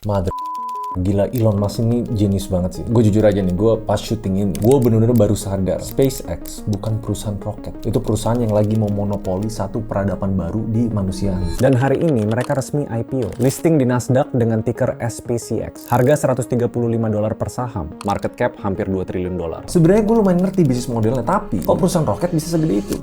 Mother, gila, Elon Musk ini jenius banget sih. Gue jujur aja nih, gue pas syuting ini, gue bener-bener baru sadar SpaceX bukan perusahaan roket. Itu perusahaan yang lagi mau monopoli satu peradaban baru di manusia. Dan hari ini mereka resmi IPO, listing di Nasdaq dengan ticker SPCX. Harga $135 per saham, market cap hampir $2 triliun. Sebenarnya gue lumayan ngerti bisnis modelnya, tapi kok perusahaan roket bisa segede itu?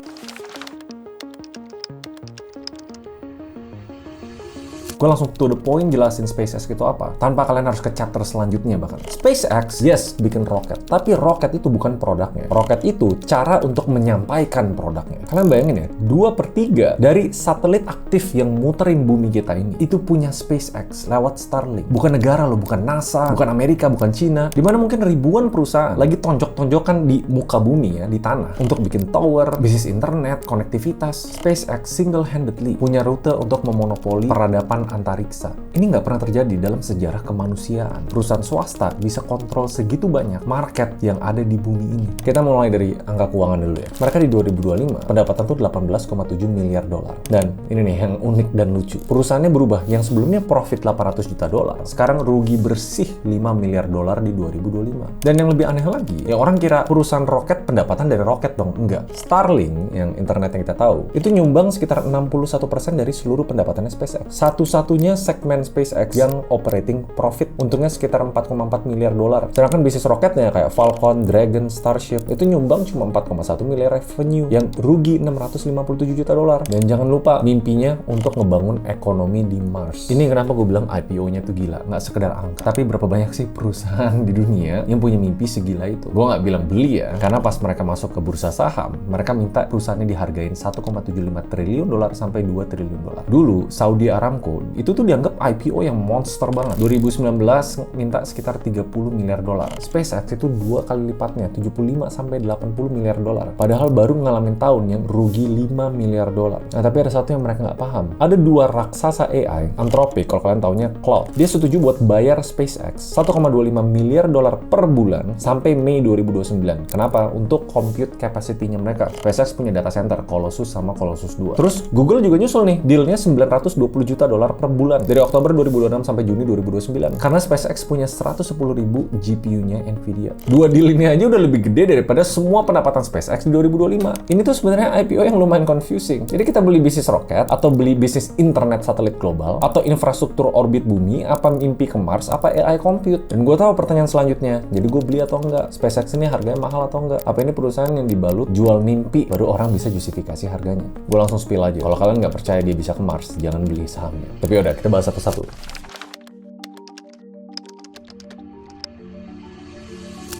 Gue langsung to the point jelasin SpaceX itu apa, tanpa kalian harus ke chapter selanjutnya bahkan. SpaceX, yes, bikin roket, tapi roket itu bukan produknya. Roket itu cara untuk menyampaikan produknya. Kalian bayangin ya, 2/3 dari satelit aktif yang muterin bumi kita ini, itu punya SpaceX lewat Starlink. Bukan negara loh, bukan NASA, bukan Amerika, bukan Cina. Dimana mungkin ribuan perusahaan lagi tonjok-tonjokan di muka bumi ya, di tanah, untuk bikin tower, bisnis internet, konektivitas. SpaceX single-handedly punya rute untuk memonopoli peradaban antariksa. Ini nggak pernah terjadi dalam sejarah kemanusiaan. Perusahaan swasta bisa kontrol segitu banyak market yang ada di bumi ini. Kita mulai dari angka keuangan dulu ya. Mereka di 2025 pendapatan tuh $18,7 miliar. Dan ini nih yang unik dan lucu. Perusahaannya berubah. Yang sebelumnya profit $800 juta, sekarang rugi bersih $5 miliar di 2025. Dan yang lebih aneh lagi, ya orang kira perusahaan roket pendapatan dari roket dong. Enggak. Starlink, yang internet yang kita tahu, itu nyumbang sekitar 61% dari seluruh pendapatannya SpaceX. Satunya segmen SpaceX yang operating profit, untungnya sekitar $4,4 miliar. Sedangkan bisnis roketnya kayak Falcon, Dragon, Starship itu nyumbang cuma $4,1 miliar revenue, yang rugi $657 juta. Dan jangan lupa mimpinya untuk ngebangun ekonomi di Mars. Ini kenapa gue bilang IPO-nya tuh gila, nggak sekedar angka. Tapi berapa banyak sih perusahaan di dunia yang punya mimpi segila itu? Gue nggak bilang beli ya, karena pas mereka masuk ke bursa saham, mereka minta perusahaannya dihargain $1,75 triliun sampai $2 triliun. Dulu Saudi Aramco itu tuh dianggap IPO yang monster banget. 2019 minta sekitar $30 miliar. SpaceX itu 2 kali lipatnya, $75 sampai $80 miliar. Padahal baru ngalamin tahun yang rugi $5 miliar. Nah, tapi ada satu yang mereka nggak paham. Ada dua raksasa AI, Anthropic, kalau kalian taunya Cloud. Dia setuju buat bayar SpaceX $1,25 miliar per bulan sampai Mei 2029. Kenapa? Untuk compute capacity-nya mereka. SpaceX punya data center, Colossus sama Colossus 2. Terus Google juga nyusul nih, dealnya $920 juta per bulan dari Oktober 2026 sampai Juni 2029. Karena SpaceX punya 110.000 GPU-nya Nvidia. Dua deal ini aja udah lebih gede daripada semua pendapatan SpaceX di 2025. Ini tuh sebenarnya IPO yang lumayan confusing. Jadi kita beli bisnis roket, atau beli bisnis internet satelit global, atau infrastruktur orbit bumi, apa mimpi ke Mars, apa AI compute. Dan gue tahu pertanyaan selanjutnya, jadi gue beli atau enggak? SpaceX ini harganya mahal atau enggak? Apa ini perusahaan yang dibalut jual mimpi, baru orang bisa justifikasi harganya? Gue langsung spill aja. Kalau kalian nggak percaya dia bisa ke Mars, jangan beli sahamnya. Tapi udah, kita bahas satu-satu.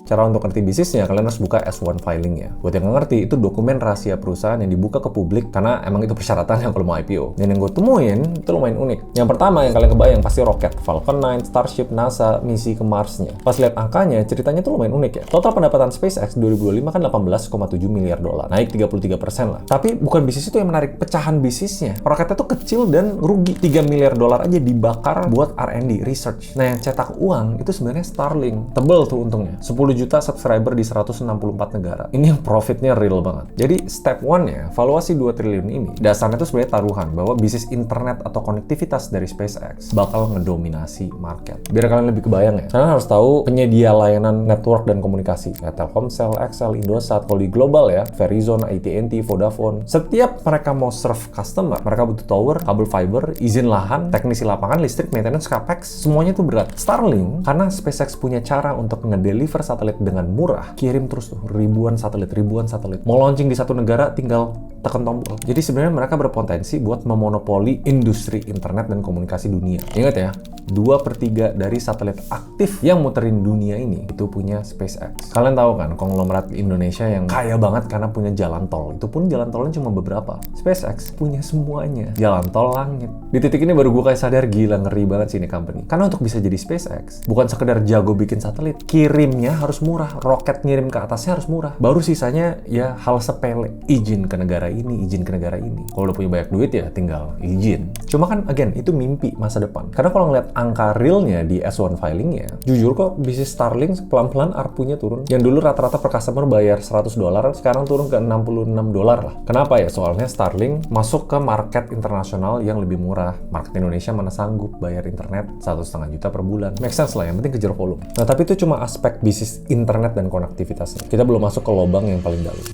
Cara untuk ngerti bisnisnya, kalian harus buka S1 filing ya. Buat yang nggak ngerti, itu dokumen rahasia perusahaan yang dibuka ke publik karena emang itu persyaratannya kalau mau IPO. Dan yang gue temuin, itu lumayan unik. Yang pertama yang kalian kebayang pasti roket. Falcon 9, Starship, NASA, misi ke Marsnya. Pas lihat angkanya, ceritanya tuh lumayan unik ya. Total pendapatan SpaceX 2025 kan $18,7 miliar. Naik 33% lah. Tapi bukan bisnis itu yang menarik, pecahan bisnisnya. Roketnya tuh kecil dan rugi. $3 miliar aja dibakar buat R&D, research. Nah, yang cetak uang itu sebenarnya Starlink. Tebel tuh untungnya. 10 juta subscriber di 164 negara. Ini yang profitnya real banget. Jadi step 1-nya, valuasi 2 triliun ini, dasarnya itu sebenarnya taruhan bahwa bisnis internet atau konektivitas dari SpaceX bakal ngedominasi market. Biar kalian lebih kebayang ya, kalian harus tahu penyedia layanan network dan komunikasi. Ya, Telkomsel, XL, Indosat, kalau di global ya, Verizon, AT&T, Vodafone. Setiap mereka mau serve customer, mereka butuh tower, kabel fiber, izin lahan, teknisi lapangan, listrik, maintenance, capex, semuanya itu berat. Starlink, karena SpaceX punya cara untuk ngedeliver satelit dengan murah, kirim terus tuh ribuan satelit. Mau launching di satu negara, tinggal tekan tombol. Jadi sebenarnya mereka berpotensi buat memonopoli industri internet dan komunikasi dunia. Ingat ya, 2/3 dari satelit aktif yang muterin dunia ini itu punya SpaceX. Kalian tahu kan, konglomerat Indonesia yang kaya banget karena punya jalan tol. Itu pun jalan tolnya cuma beberapa. SpaceX punya semuanya. Jalan tol langit. Di titik ini baru gue kayak sadar, gila ngeri banget sih ini company. Karena untuk bisa jadi SpaceX, bukan sekedar jago bikin satelit, kirimnya harus murah. Roket ngirim ke atasnya harus murah. Baru sisanya ya hal sepele. Izin ke negara ini, izin ke negara ini. Kalau udah punya banyak duit ya tinggal izin. Cuma kan again, itu mimpi masa depan. Karena kalau ngeliat angka realnya di S1 filingnya, jujur kok bisnis Starlink pelan-pelan ARPU-nya turun. Yang dulu rata-rata per customer bayar $100, sekarang turun ke $66 lah. Kenapa ya? Soalnya Starlink masuk ke market internasional yang lebih murah. Market Indonesia mana sanggup bayar internet 1,5 juta per bulan. Make sense lah, yang penting kejar volume. Nah, tapi itu cuma aspek bisnis internet dan konektivitasnya. Kita belum masuk ke lubang yang paling dalam.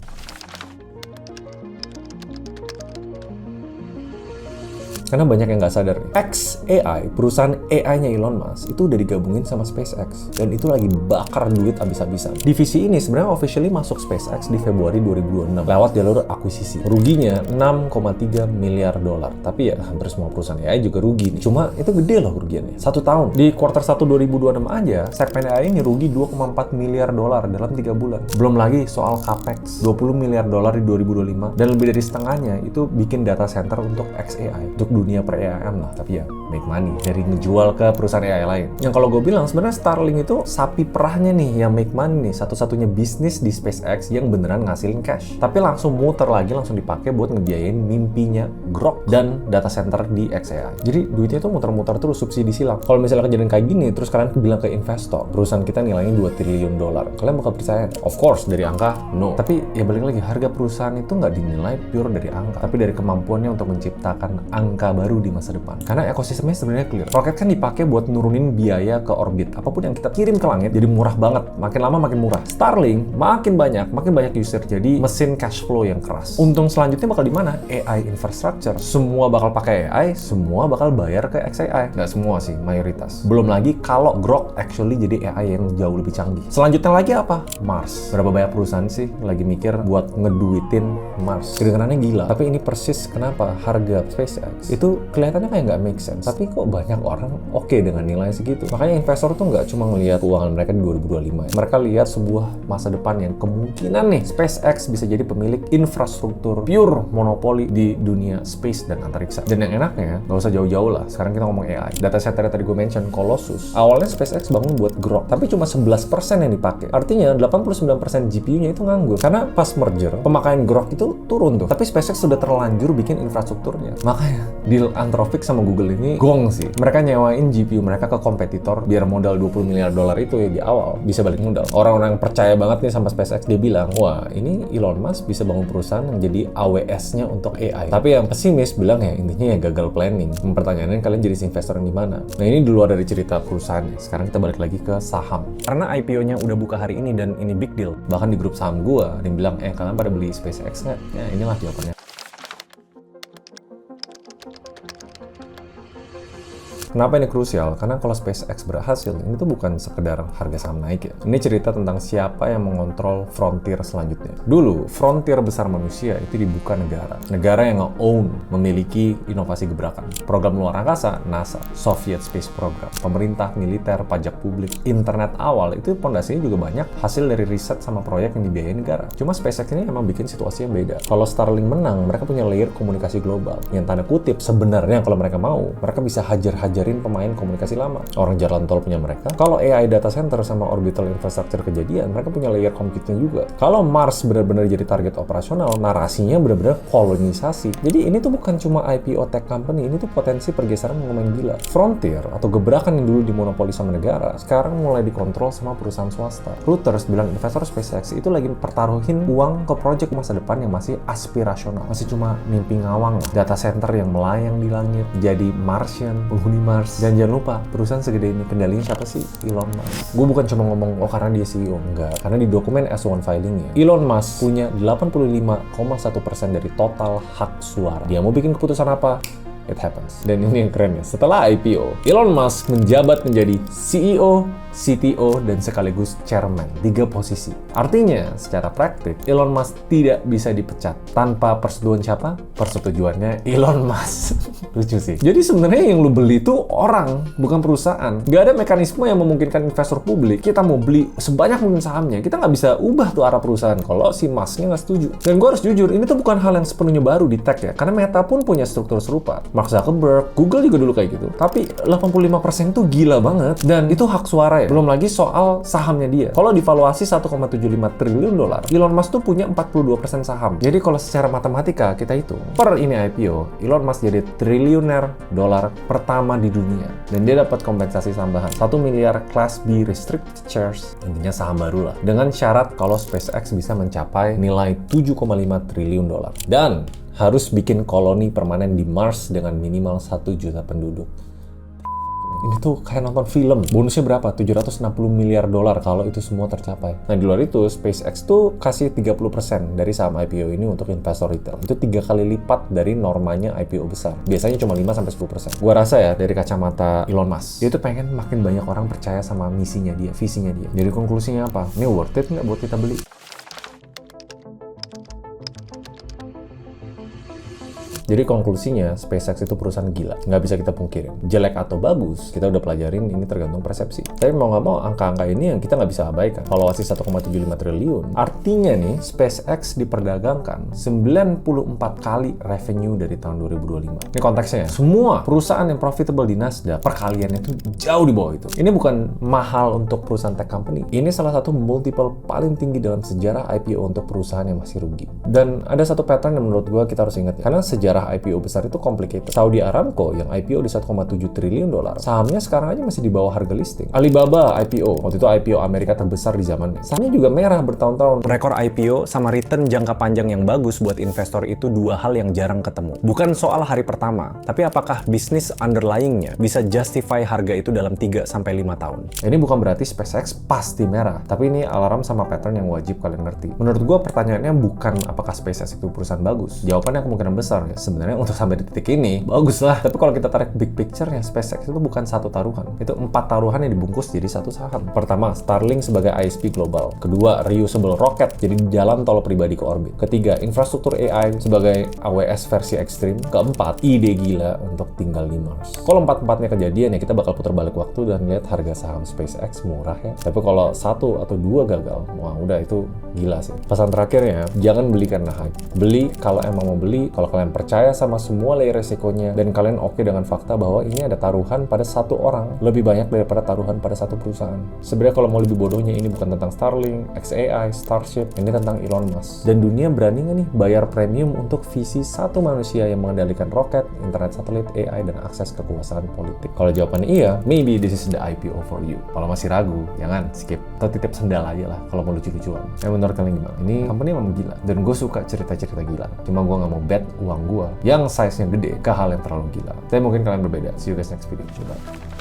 Karena banyak yang nggak sadar nih. xAI, perusahaan AI-nya Elon Musk, itu udah digabungin sama SpaceX. Dan itu lagi bakar duit abis-abisan. Divisi ini sebenarnya officially masuk SpaceX di Februari 2026 lewat jalur akuisisi. Ruginya $6,3 miliar. Tapi ya hampir semua perusahaan AI juga rugi nih. Cuma itu gede loh kerugiannya. 1 tahun. Di kuartal 1 2026 aja, segmen AI ini rugi $2,4 miliar dalam 3 bulan. Belum lagi soal capex, $20 miliar di 2025. Dan lebih dari setengahnya itu bikin data center untuk xAI. Untuk dunia per AI lah, tapi ya make money dari ngejual ke perusahaan AI lain. Yang kalau gue bilang sebenarnya Starlink itu sapi perahnya nih yang make money nih, satu-satunya bisnis di SpaceX yang beneran ngasilin cash. Tapi langsung muter lagi, langsung dipakai buat ngebiayain mimpinya Grok dan data center di xAI. Jadi duitnya tuh muter-muter terus, subsidi silang. Kalau misalnya kejadian kayak gini, terus kalian bilang ke investor, perusahaan kita nilainya $2 triliun, kalian bakal percaya? Of course, dari angka no. Tapi ya balik lagi, harga perusahaan itu nggak dinilai pure dari angka, tapi dari kemampuannya untuk menciptakan angka baru di masa depan. Karena ekosistemnya sebenarnya clear. Roket kan dipakai buat nurunin biaya ke orbit. Apapun yang kita kirim ke langit jadi murah banget. Makin lama makin murah. Starlink makin banyak user, jadi mesin cash flow yang keras. Untung selanjutnya bakal di mana? AI infrastructure. Semua bakal pakai AI, semua bakal bayar ke xAI. Nggak semua sih, mayoritas. Belum lagi kalau Grok actually jadi AI yang jauh lebih canggih. Selanjutnya lagi apa? Mars. Berapa banyak perusahaan sih lagi mikir buat ngeduitin Mars? Kedengarannya gila. Tapi ini persis kenapa harga SpaceX itu kelihatannya kayak nggak make sense, tapi kok banyak orang oke dengan nilai segitu. Makanya investor tuh nggak cuma ngelihat keuangan mereka di 2025 ya. Mereka lihat sebuah masa depan yang kemungkinan nih SpaceX bisa jadi pemilik infrastruktur pure monopoli di dunia space dan antariksa. Dan yang enaknya nggak usah jauh-jauh lah, sekarang kita ngomong AI. Data center yang tadi gue mention, Colossus, awalnya SpaceX bangun buat Grok, tapi cuma 11% yang dipakai. Artinya 89% GPU-nya itu nganggur. Karena pas merger, pemakaian Grok itu turun tuh. Tapi SpaceX sudah terlanjur bikin infrastrukturnya. Makanya deal Anthropic sama Google ini gong sih. Mereka nyewain GPU mereka ke kompetitor biar modal $20 miliar itu ya di awal bisa balik modal. Orang-orang percaya banget nih sama SpaceX, dia bilang, wah ini Elon Musk bisa bangun perusahaan yang jadi AWS-nya untuk AI. Tapi yang pesimis bilang ya intinya ya gagal planning. Mempertanyakan kalian jadi investor yang di mana. Nah ini di luar dari cerita perusahaannya. Sekarang kita balik lagi ke saham. Karena IPO-nya udah buka hari ini dan ini big deal. Bahkan di grup saham gua ada yang bilang, kalian pada beli SpaceX nggak? Ya inilah jawabannya. Kenapa ini krusial? Karena kalau SpaceX berhasil, ini tuh bukan sekedar harga saham naik ya. Ini cerita tentang siapa yang mengontrol frontier selanjutnya. Dulu, frontier besar manusia itu dibuka negara. Negara yang nge-own, memiliki inovasi gebrakan. Program luar angkasa, NASA, Soviet Space Program, pemerintah, militer, pajak publik, internet awal, itu pondasinya juga banyak hasil dari riset sama proyek yang dibiayai negara. Cuma SpaceX ini emang bikin situasi yang beda. Kalau Starlink menang, mereka punya layer komunikasi global. Yang tanda kutip, sebenarnya kalau mereka mau, mereka bisa hajar-hajarin pemain komunikasi lama. Orang jalan tol punya mereka. Kalau AI data center sama orbital infrastructure kejadian, mereka punya layer computing juga. Kalau Mars benar-benar jadi target operasional, narasinya benar-benar kolonisasi. Jadi ini tuh bukan cuma IPO tech company, ini tuh potensi pergeseran pemain gila. Frontier atau gebrakan yang dulu dimonopoli sama negara, sekarang mulai dikontrol sama perusahaan swasta. Reuters bilang investor SpaceX itu lagi pertaruhin uang ke proyek masa depan yang masih aspirasional. Masih cuma mimpi ngawang. Data center yang melayang di langit, jadi Martian, penghuni Mars. Dan jangan lupa, perusahaan segede ini kendalinya siapa sih? Elon Musk. Gue bukan cuma ngomong, karena dia CEO. Enggak. Karena di dokumen S1 filingnya, Elon Musk punya 85,1% dari total hak suara. Dia mau bikin keputusan apa? It happens. Dan ini yang keren ya. Setelah IPO, Elon Musk menjabat menjadi CEO, CTO, dan sekaligus chairman. 3 posisi. Artinya, secara praktik, Elon Musk tidak bisa dipecat. Tanpa persetujuan siapa? Persetujuannya Elon Musk. Lucu sih. Jadi sebenarnya yang lu beli itu orang, bukan perusahaan. Gak ada mekanisme yang memungkinkan investor publik, kita mau beli sebanyak mungkin sahamnya. Kita nggak bisa ubah tuh arah perusahaan kalau si Musk-nya nggak setuju. Dan gue harus jujur, ini tuh bukan hal yang sepenuhnya baru di tech ya. Karena Meta pun punya struktur serupa. Mark Zuckerberg, Google juga dulu kayak gitu. Tapi 85% tuh gila banget. Dan itu hak suara ya. Belum lagi soal sahamnya dia. Kalau divaluasi 1,75 triliun dolar, Elon Musk tuh punya 42% saham. Jadi kalau secara matematika kita hitung, per ini IPO, Elon Musk jadi triliuner dolar pertama di dunia. Dan dia dapat kompensasi tambahan 1 miliar Class B restricted shares, intinya saham baru lah. Dengan syarat kalau SpaceX bisa mencapai nilai 7,5 triliun dolar. Dan harus bikin koloni permanen di Mars dengan minimal 1 juta penduduk. Ini tuh kayak nonton film. Bonusnya berapa? 760 miliar dolar kalau itu semua tercapai. Nah, di luar itu, SpaceX tuh kasih 30% dari saham IPO ini untuk investor retail. Itu 3 kali lipat dari normanya IPO besar. Biasanya cuma 5-10%. Gua rasa ya, dari kacamata Elon Musk, dia tuh pengen makin banyak orang percaya sama misinya dia, visinya dia. Jadi konklusinya apa? Ini worth it nggak buat kita beli? Jadi konklusinya, SpaceX itu perusahaan gila. Nggak bisa kita pungkirin. Jelek atau bagus, kita udah pelajarin, ini tergantung persepsi. Tapi mau nggak mau, angka-angka ini yang kita nggak bisa abaikan. Valuasi 1,75 triliun. Artinya nih, SpaceX diperdagangkan 94 kali revenue dari tahun 2025. Ini konteksnya ya. Semua perusahaan yang profitable di Nasdaq, perkaliannya itu jauh di bawah itu. Ini bukan mahal untuk perusahaan tech company. Ini salah satu multiple paling tinggi dalam sejarah IPO untuk perusahaan yang masih rugi. Dan ada satu pattern yang menurut gue kita harus ingat ya. Karena sejarah IPO besar itu complicated. Saudi Aramco yang IPO di 1,7 triliun dolar, sahamnya sekarang aja masih di bawah harga listing. Alibaba IPO, waktu itu IPO Amerika terbesar di zamannya. Sahamnya juga merah bertahun-tahun. Rekor IPO sama return jangka panjang yang bagus buat investor itu dua hal yang jarang ketemu. Bukan soal hari pertama, tapi apakah bisnis underlying-nya bisa justify harga itu dalam 3-5 tahun. Ini bukan berarti SpaceX pasti merah, tapi ini alarm sama pattern yang wajib kalian ngerti. Menurut gua pertanyaannya bukan apakah SpaceX itu perusahaan bagus. Jawabannya kemungkinan besar ya. Sebenarnya untuk sampai di titik ini bagus lah, tapi kalau kita tarik big picture ya, SpaceX itu bukan satu taruhan, itu 4 taruhan yang dibungkus jadi satu saham. Pertama, Starlink sebagai ISP global. Kedua, reusable rocket jadi jalan tol pribadi ke orbit. Ketiga, infrastruktur AI sebagai AWS versi ekstrim. Keempat, ide gila untuk tinggal di Mars. Kalau 4-4-nya kejadian ya, kita bakal putar balik waktu dan lihat harga saham SpaceX murah ya. Tapi kalau 1 atau 2 gagal, wah udah itu gila sih. Pesan terakhirnya, jangan beli karena hype. Beli kalau emang mau beli, kalau kalian percaya sama semua layer resikonya, dan kalian oke dengan fakta bahwa ini ada taruhan pada satu orang lebih banyak daripada taruhan pada satu perusahaan. Sebenarnya kalau mau lebih bodohnya, ini bukan tentang Starlink, xAI, Starship, ini tentang Elon Musk. Dan dunia berani nggak nih bayar premium untuk visi satu manusia yang mengendalikan roket, internet satelit, AI, dan akses kekuasaan politik? Kalau jawabannya iya, maybe this is the IPO for you. Kalau masih ragu, jangan skip atau titip sendal aja lah kalau mau lucu-lucuan. Menurut kalian gimana? Ini company emang gila, dan gue suka cerita-cerita gila. Cuma gue nggak mau bet uang gue yang size-nya gede ke hal yang terlalu gila. Tapi mungkin kalian berbeda. See you guys next video. Bye.